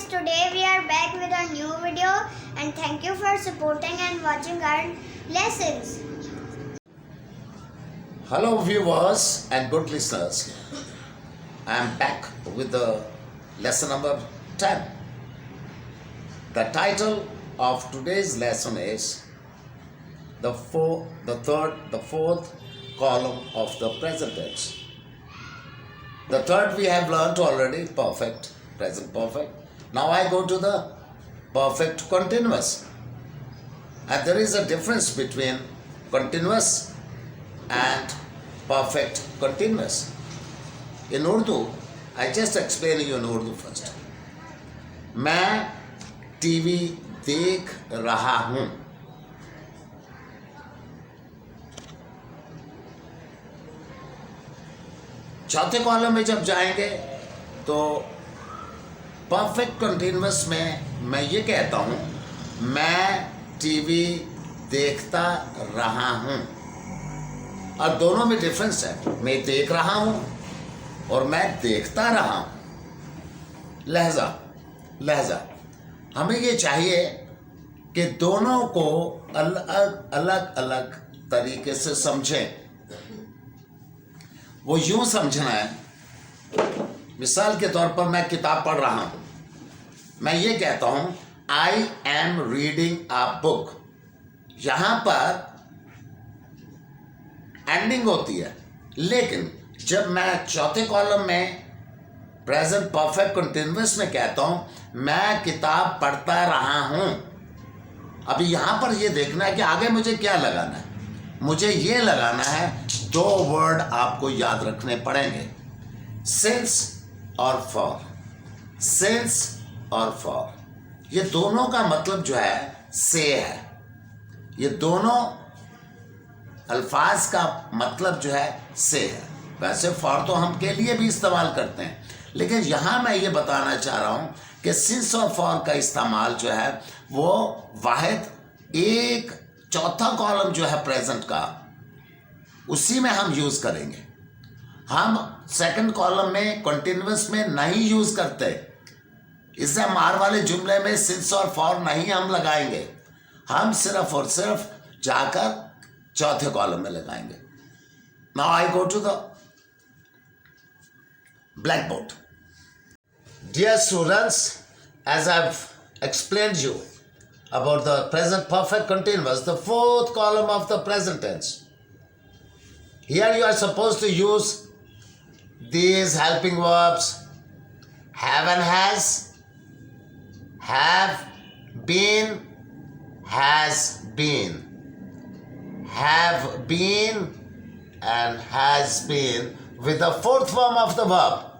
today we are back with a new video and thank you for supporting and watching our lessons. Hello viewers and good listeners. I am back with the lesson number 10. The title of today's lesson is the fourth column of the present tense. The third we have learned already, perfect, present perfect. Now I go to the perfect continuous. And there is a difference between continuous and perfect continuous. In Urdu, I just explain you in Urdu first. मैं TV देख रहा हूँ. चौथे column में जब जाएंगे तो perfect continuous में मैं ये कहता हूँ मैं टीवी देखता रहा हूँ. और दोनों में डिफरेंस है. मैं देख रहा हूँ और मैं देखता रहा हूँ. लहजा हमें ये चाहिए कि दोनों को अलग अलग तरीके से समझें. वो यूं समझना है. मिसाल के तौर पर मैं किताब पढ़ रहा हूं. मैं ये कहता हूं I am reading a book. यहां पर एंडिंग होती है. लेकिन जब मैं चौथे कॉलम में प्रेजेंट परफेक्ट कंटिन्यूअस में कहता हूं मैं किताब पढ़ता रहा हूं, अभी यहां पर ये देखना है कि आगे मुझे क्या लगाना है. मुझे ये लगाना है, दो वर्ड आपको याद रखने पड़ेंगे, सिंस और फॉर. सिंस और फॉर ये दोनों का मतलब जो है से है. ये दोनों अल्फाज का मतलब जो है से है. वैसे फॉर तो हम के लिए भी इस्तेमाल करते हैं, लेकिन यहां मैं ये बताना चाह रहा हूं कि सिंस और फॉर का इस्तेमाल जो है वो वाहिद एक चौथा कॉलम जो है प्रेजेंट का, उसी में हम यूज करेंगे. हम सेकंड कॉलम में कंटिन्यूअस में नहीं यूज करते. इससे मार वाले जुमले में सिंस और फॉर नहीं हम लगाएंगे. हम सिर्फ और सिर्फ जाकर चौथे कॉलम में लगाएंगे. Now I go to the blackboard. Dear students, as I've explained you about the present perfect continuous, the fourth column of the present tense, here you are supposed to use these helping verbs have and has, have been, has been, have been and has been with the fourth form of the verb.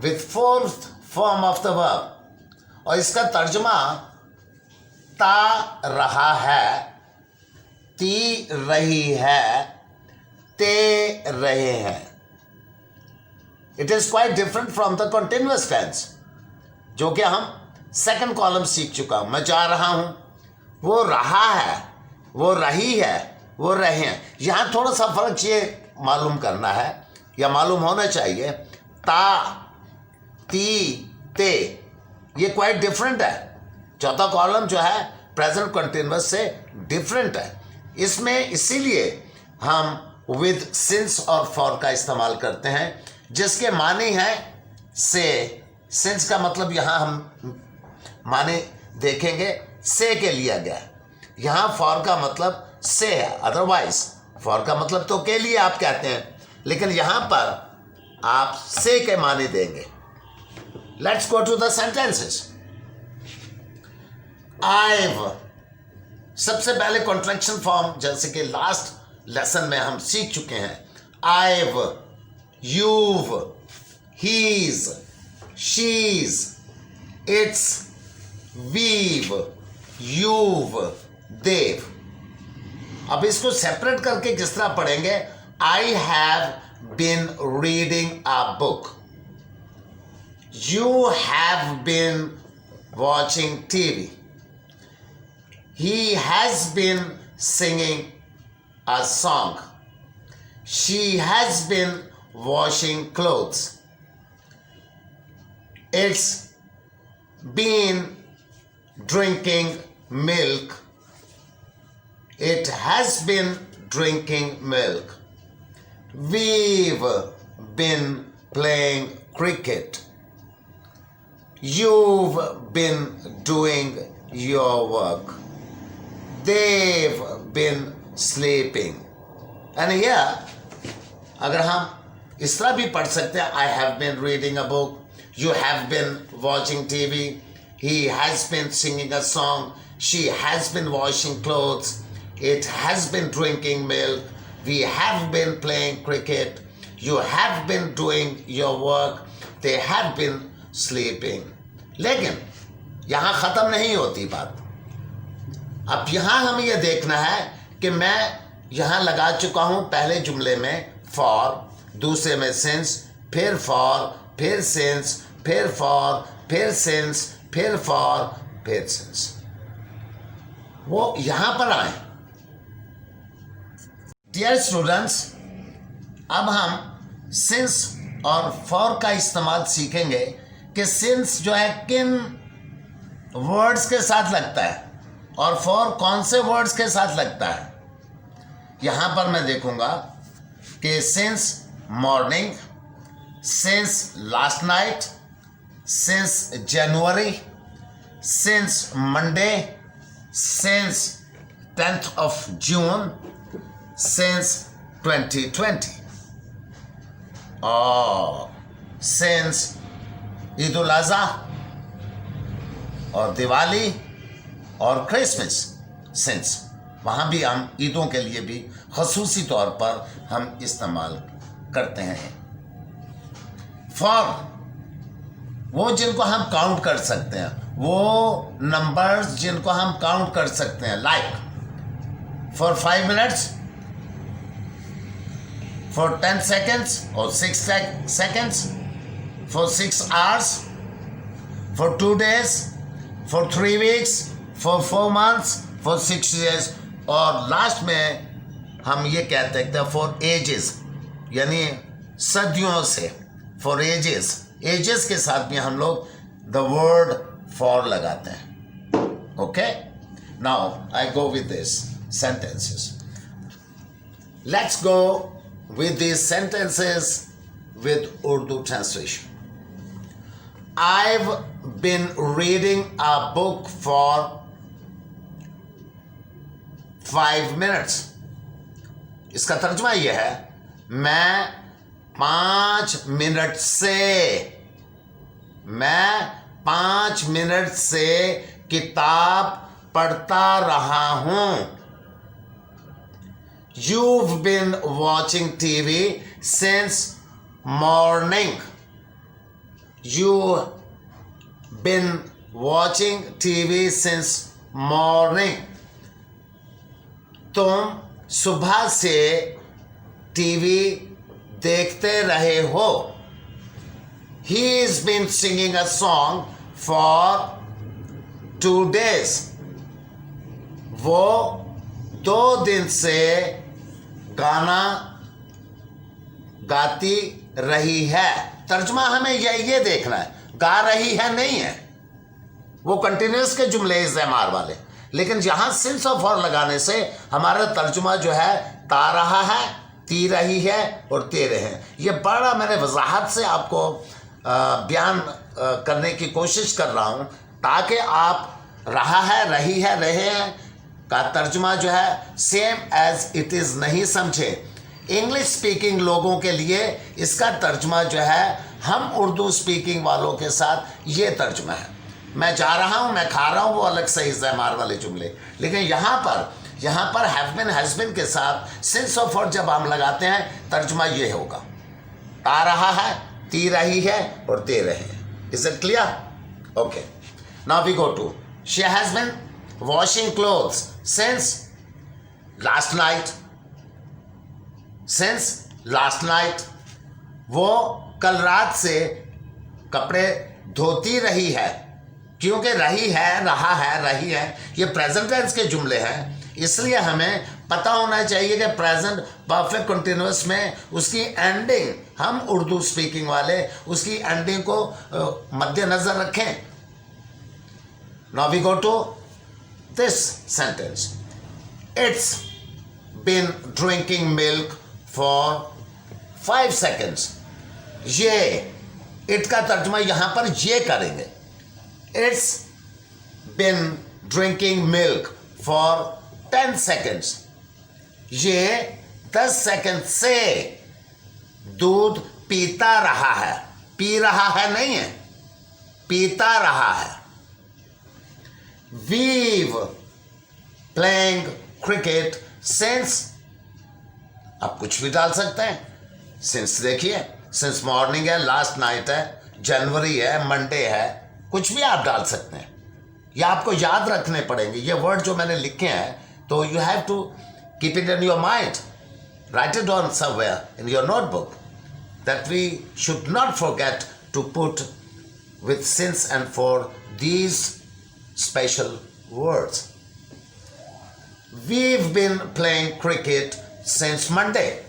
With fourth form of the verb. और इसका तर्जुमा ता रहा है, ती रही है, ते रहे हैं. It is quite different from the continuous tense, जो कि हम सेकंड कॉलम सीख चुका हूं. मैं जा रहा हूं, वो रहा है, वो रही है, वो रहे हैं. यहां थोड़ा सा फर्क ये मालूम करना है या मालूम होना चाहिए. ता, ती, ते ये क्वाइट डिफरेंट है. चौथा कॉलम जो है प्रेजेंट कंटिन्यूअस से डिफरेंट है. इसमें इसीलिए हम विद सिंस और फॉर का इस्तेमाल करते हैं, जिसके माने हैं से. सिंस का मतलब यहां हम माने देखेंगे से के लिया गया. यहां फॉर का मतलब से है. अदरवाइज फॉर का मतलब तो के लिए आप कहते हैं, लेकिन यहां पर आप से के माने देंगे. Let's go to the sentences. I've सबसे पहले कॉन्ट्रैक्शन फॉर्म, जैसे कि लास्ट लेसन में हम सीख चुके हैं. I've, you've, he's, she's, it's, we've, you've, they've. अब इसको सेपरेट करके किस तरह पढ़ेंगे. I have been reading a book. You have been watching TV. He has been singing a song. She has been washing clothes. It's been drinking milk. It has been drinking milk. We've been playing cricket. You've been doing your work. They've been sleeping. And here, अगर हम इस तरह भी पढ़ सकते हैं, I have been reading a book. You have been watching TV. He has been singing a song. She has been washing clothes. It has been drinking milk. We have been playing cricket. You have been doing your work. They have been sleeping. लेकिन यहाँ ख़त्म नहीं होती बात. अब यहाँ हमें यह देखना है कि मैं यहाँ लगा चुका हूँ पहले जुमले में for, दूसरे में since, फिर for, फिर since, फिर for, फिर since, फिर for, फिर since. वो यहाँ पर आए. डियर स्टूडेंट्स, अब हम सिंस और फॉर का इस्तेमाल सीखेंगे कि सिंस जो है किन वर्ड्स के साथ लगता है और फॉर कौन से वर्ड्स के साथ लगता है. यहां पर मैं देखूंगा कि since morning, since last night, since January, since Monday, since 10th of June, since 2020, और since ईद उल अज़हा और दिवाली और क्रिसमस. since वहाँ भी हम ईदों के लिए भी ख़ुसूसी तौर पर हम इस्तेमाल करते हैं. फॉर वो जिनको हम काउंट कर सकते हैं, वो नंबर्स जिनको हम काउंट कर सकते हैं, like for 5 minutes, for 10 seconds or 6 seconds, for 6 hours, for 2 days, for 3 weeks, for 4 months, for 6 years, और लास्ट में हम ये कहते हैं for ages, यानी सदियों से. for ages, ages के साथ भी हम लोग the word for लगाते हैं. Okay? Now I go with these sentences. Let's go with these sentences with Urdu translation. I've been reading a book for 5 minutes. इसका तर्जुमा यह है, मैं 5 मिनट से किताब पढ़ता रहा हूं. You've been watching TV since morning. You've been watching TV since morning. तुम सुबह से टीवी देखते रहे हो. He's been singing a song for 2 days. वो 2 दिन से गाना गाती रही है. तर्जुमा हमें ये देखना है, गा रही है नहीं है, वो कंटिन्यूस के जुमले इस्तेमाल वाले. लेकिन यहां सिंस और फॉर लगाने से हमारा तर्जुमा जो है ता रहा है, ती रही है और तेरे हैं. ये बड़ा मैंने वजाहत से आपको बयान करने की कोशिश कर रहा हूं ताकि आप रहा है, रही है, रहे हैं का तर्जुमा जो है सेम एज इट इज़ नहीं समझे. इंग्लिश स्पीकिंग लोगों के लिए इसका तर्जुमा जो है हम उर्दू स्पीकिंग वालों के साथ ये तर्जुमा है. मैं जा रहा हूँ, मैं खा रहा हूँ, वो अलग से इस्तेमाल वाले जुमले. लेकिन यहाँ पर हैव बीन हैज़ बीन के साथ सिंस और फॉर जब हम लगाते हैं तर्जुमा ये होगा, ता रहा है, ती रही है और ते रहे हैं. Is it clear? Okay, now we go to she has been washing clothes since last night. Since last night, वो कल रात से कपड़े धोती रही है. क्योंकि रही है, रहा है, रही है ये प्रेजेंट टेंस के जुमले हैं, इसलिए हमें पता होना चाहिए कि प्रेजेंट परफेक्ट कंटिन्यूअस में उसकी एंडिंग हम उर्दू स्पीकिंग वाले उसकी एंडिंग को मद्देनजर रखें. Now we go to this sentence. It's been drinking milk for 5 seconds. ये it का तर्जुमा यहां पर ये करेंगे. It's been drinking milk for 10 seconds. ये 10 सेकंड से दूध पीता रहा है. पी रहा है नहीं है, पीता रहा है. We've playing cricket since, आप कुछ भी डाल सकते हैं. सिंस देखिए, सिंस मॉर्निंग है, लास्ट नाइट है, जनवरी है, मंडे है, कुछ भी आप डाल सकते हैं. ये आपको याद रखने पड़ेंगे. ये वर्ड जो मैंने लिखे हैं, तो you have to keep it in your mind. Write it on somewhere in your notebook that we should not forget to put with since and for these special words. We've been playing cricket since Monday.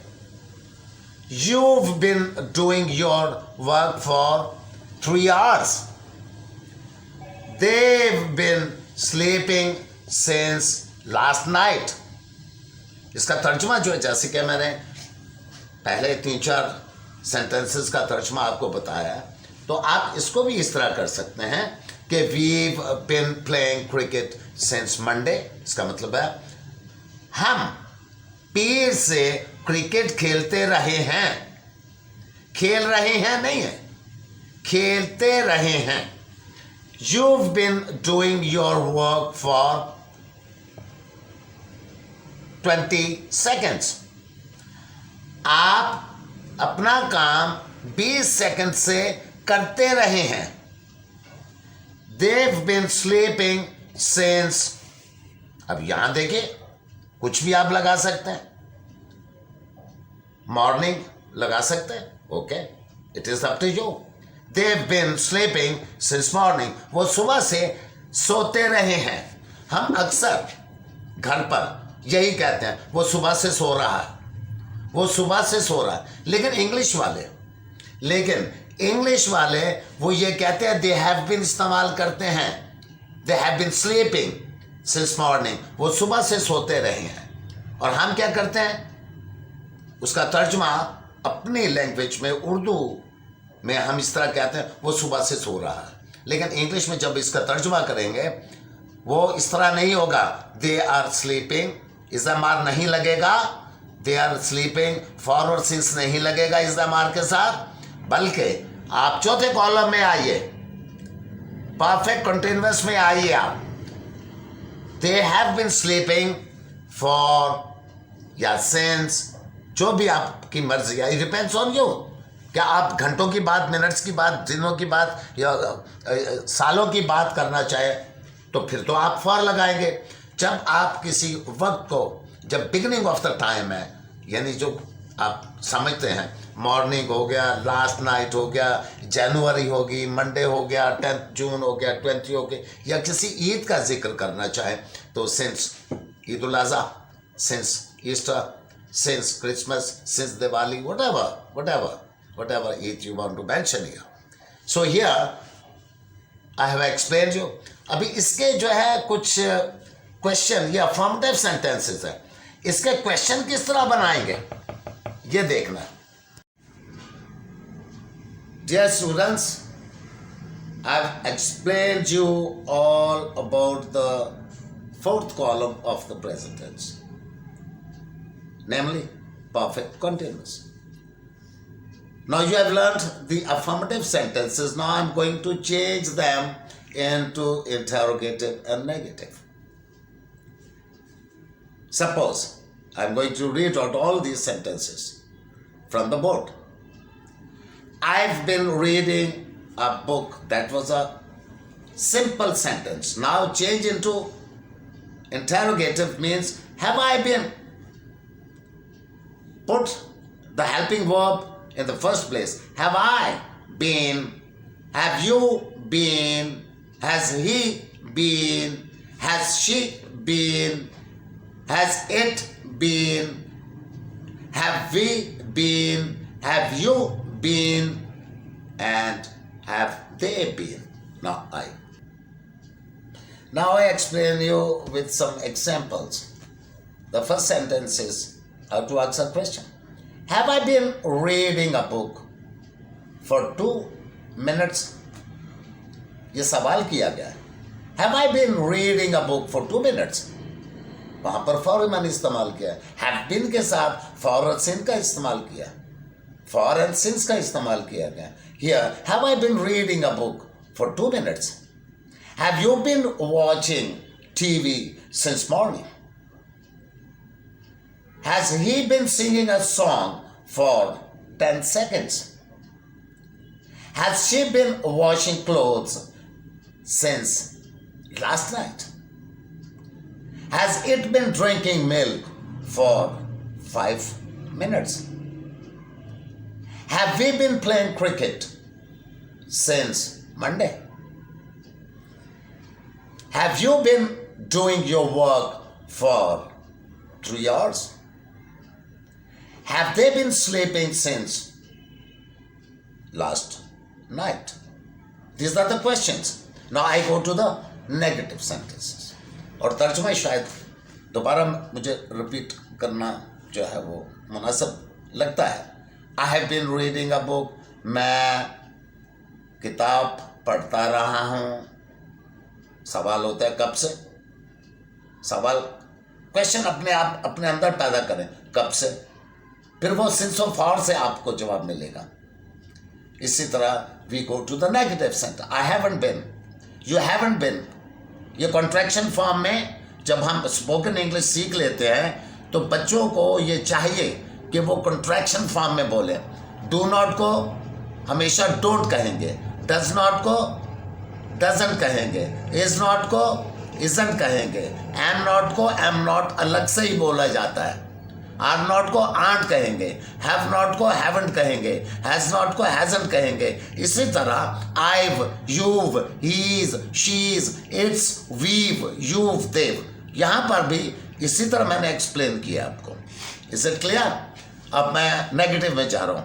You've been doing your work for 3 hours. They've been sleeping since last night. इसका तर्जुमा जो है, जैसे कि मैंने पहले 3-4 sentences का तर्जुमा आपको बताया, तो आप इसको भी इस तरह कर सकते हैं कि we've been playing cricket since Monday. इसका मतलब है हम पीर से क्रिकेट खेलते रहे हैं. खेल रहे हैं नहीं है, खेलते रहे हैं. You've been doing your work for 20 seconds. आप अपना काम 20 सेकंड से करते रहे हैं. They've been sleeping since, अब यहां देखिए, कुछ भी आप लगा सकते हैं. मॉर्निंग लगा सकते हैं. Okay, it is up to you. They've been sleeping since morning. वो सुबह से सोते रहे हैं. हम अक्सर घर पर यही कहते हैं, वो सुबह से सो रहा है, वो सुबह से सो रहा है. लेकिन इंग्लिश वाले वो ये कहते हैं दे हैव बीन इस्तेमाल करते हैं. They have been sleeping since morning. वो सुबह से सोते रहे हैं. और हम क्या करते हैं, उसका तर्जुमा अपनी लैंग्वेज में, उर्दू में हम इस तरह कहते हैं वो सुबह से सो रहा है. लेकिन इंग्लिश में जब इसका तर्जुमा करेंगे वो इस तरह नहीं होगा. दे आर स्लीपिंग, इज़्मार नहीं लगेगा. They are sleeping, forward since नहीं लगेगा इज़्मार के साथ. बल्कि आप चौथे कॉलम में आइए, परफेक्ट कंटिन्यूअस में आइए आप. They have been sleeping for या सिंस, जो भी आपकी मर्जी है. It depends on you. क्या आप घंटों की बात, मिनट्स की बात, दिनों की बात या सालों की बात करना चाहे तो फिर तो आप फॉर लगाएंगे. जब आप किसी वक्त को, जब बिगिनिंग ऑफ द टाइम है, यानी जो आप समझते हैं, मॉर्निंग हो गया, लास्ट नाइट हो गया, जनवरी होगी, मंडे हो गया, 10 जून हो गया, 20 हो गया, या किसी ईद का जिक्र करना चाहे तो since Eid ul Azha, since Easter, since Christmas, since Diwali, whatever Eid you want to mention here. So here I have explained you. अभी इसके जो है कुछ क्वेश्चन या अफर्मेटिव सेंटेंसेस है, इसके क्वेश्चन किस तरह बनाएंगे ये देखना. Dear students, I've explained you all about the 4th column of the present tense, namely perfect continuous. Now you have learned the affirmative sentences. Now I'm going to change them into interrogative and negative. Suppose I'm going to read out all these sentences from the board. I've been reading a book. That was a simple sentence. Now change into interrogative means have I been? Put the helping verb in the first place. Have I been? Have you been? Has he been? Has she been? Has it been? Have we been? Have you been and have they been. Now I explain you with some examples. The first sentence is how to ask a question. Have I been reading a book for 2 minutes? ये सवाल किया गया है. Have I been reading a book for 2 minutes? वहां पर for मैंने इस्तेमाल किया. Have been के साथ for और sin का इस्तेमाल किया. For and since का इस्तेमाल किया गया. Here, have I been reading a book for 2 minutes? Have you been watching TV since morning? Has he been singing a song for 10 seconds? Has she been washing clothes since last night? Has it been drinking milk for 5 minutes? Have we been playing cricket since Monday? Have you been doing your work for 3 hours? Have they been sleeping since last night? These are the questions. Now I go to the negative sentences. और तर्जुमा शायद दोबारा मुझे repeat करना जो है वो मुनासिब लगता है. I have been reading a book. मैं किताब पढ़ता रहा हूँ. सवाल होता है कब से. सवाल क्वेश्चन अपने आप अपने अंदर पैदा करें कब से, फिर वो सिंस ऑफ फॉर से आपको जवाब मिलेगा. इसी तरह we go to the negative sentence. I haven't been, you haven't been. ये कॉन्ट्रैक्शन फॉर्म में जब हम स्पोकन इंग्लिश सीख लेते हैं तो बच्चों को ये चाहिए कि वो कॉन्ट्रैक्शन फॉर्म में बोले. डू नॉट को हमेशा डोंट कहेंगे, डज नॉट को डजंट कहेंगे, इज नॉट को इजंट कहेंगे, एम नॉट को एम नॉट अलग से ही बोला जाता है. आर नॉट को आंट कहेंगे, हैव नॉट को हैवंट कहेंगे, हैज नॉट को हैजंट कहेंगे. इसी तरह I've, you've, he's, she's, it's, we've, you've, they've, यहां पर भी इसी तरह मैंने एक्सप्लेन किया आपको. Is it clear? अब मैं नेगेटिव में जा रहा हूं.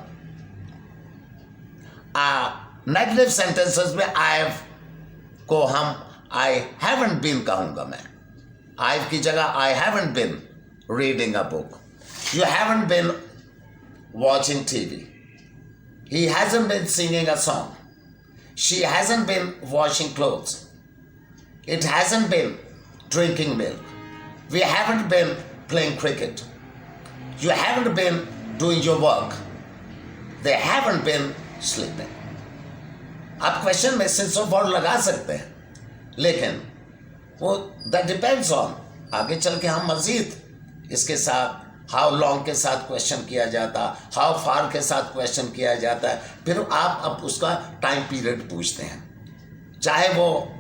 नेगेटिव सेंटेंसेस में आईव को हम आई हैवंट बीन कहूंगा मैं. आईव की जगह I haven't been reading a book. You haven't been watching TV. He hasn't been singing a song. She hasn't been washing clothes. It hasn't been drinking milk. We haven't been playing cricket. You haven't been doing your work. They haven't been sleeping. आप question में sense of word लगा सकते हैं, लेकिन वो that depends on आगे चल के हम मजीद इसके साथ हाउ लॉन्ग के साथ क्वेश्चन किया जाता, हाउ फार के साथ क्वेश्चन किया जाता है. फिर आप अब उसका टाइम पीरियड पूछते हैं, चाहे वो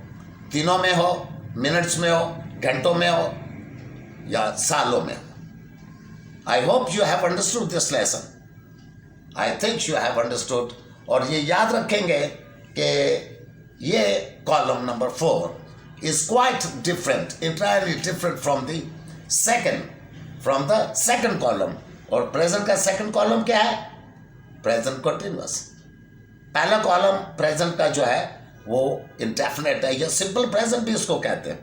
दिनों में हो, मिनट्स में हो, घंटों में हो या सालों में हो. I hope you have understood this lesson. I think you have understood. और ये याद रखेंगे कि ये column number 4 is quite different, entirely different from the second column. और प्रेजेंट का सेकंड कॉलम क्या है? Present continuous. पहला कॉलम प्रेजेंट का जो है वो इंडेफिनिट है, या सिंपल प्रेजेंट भी इसको कहते हैं.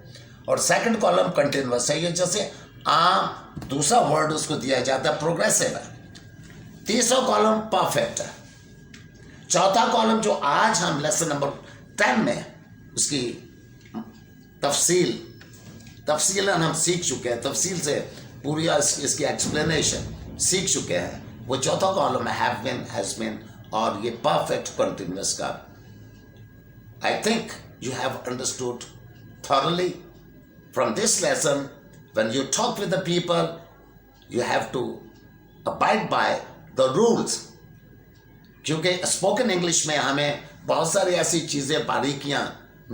और सेकंड कॉलम कंटिन्यूअस है. ये जैसे दूसरा वर्ड उसको दिया जाता है प्रोग्रेसिव है. तीसरा कॉलम परफेक्ट है. चौथा कॉलम जो आज हम लेसन नंबर 10 में उसकी तफसील हम सीख चुके हैं, तफसील से पूरी इसकी एक्सप्लेनेशन सीख चुके हैं. वो चौथा कॉलम है हैव बीन, हैज बीन, और ये परफेक्ट कंटिन्यूअस का. I think you have understood thoroughly from this lesson. When you talk with the people, you have to abide by the rules. क्योंकि स्पोकन इंग्लिश में हमें बहुत सारी ऐसी चीज़ें, बारीकियां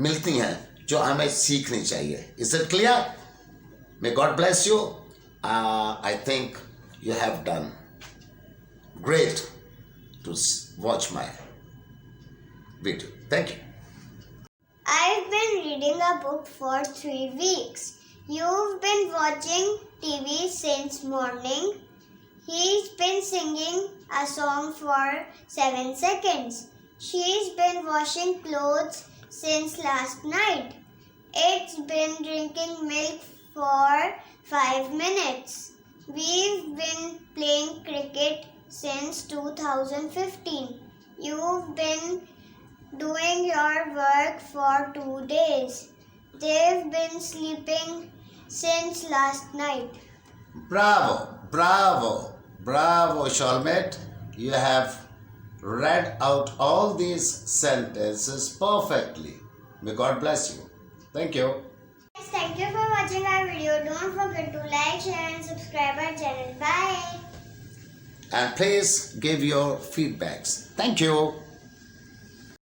मिलती हैं जो हमें सीखनी चाहिए. Is it clear? May God bless you. I think you have done great to watch my video. Thank you. I've been reading a book for 3 weeks. You've been watching TV since morning. He's been singing a song for 7 seconds. She's been washing clothes since last night. It's been drinking milk for 5 minutes. We've been playing cricket since 2015. You've been doing your work for 2 days. They've been sleeping since last night. Bravo, bravo, bravo, Sholmet. You have read out all these sentences perfectly. May God bless you. Thank you. Thank you for watching our video. Don't forget to like, share and subscribe our channel. Bye. And please give your feedbacks. Thank you.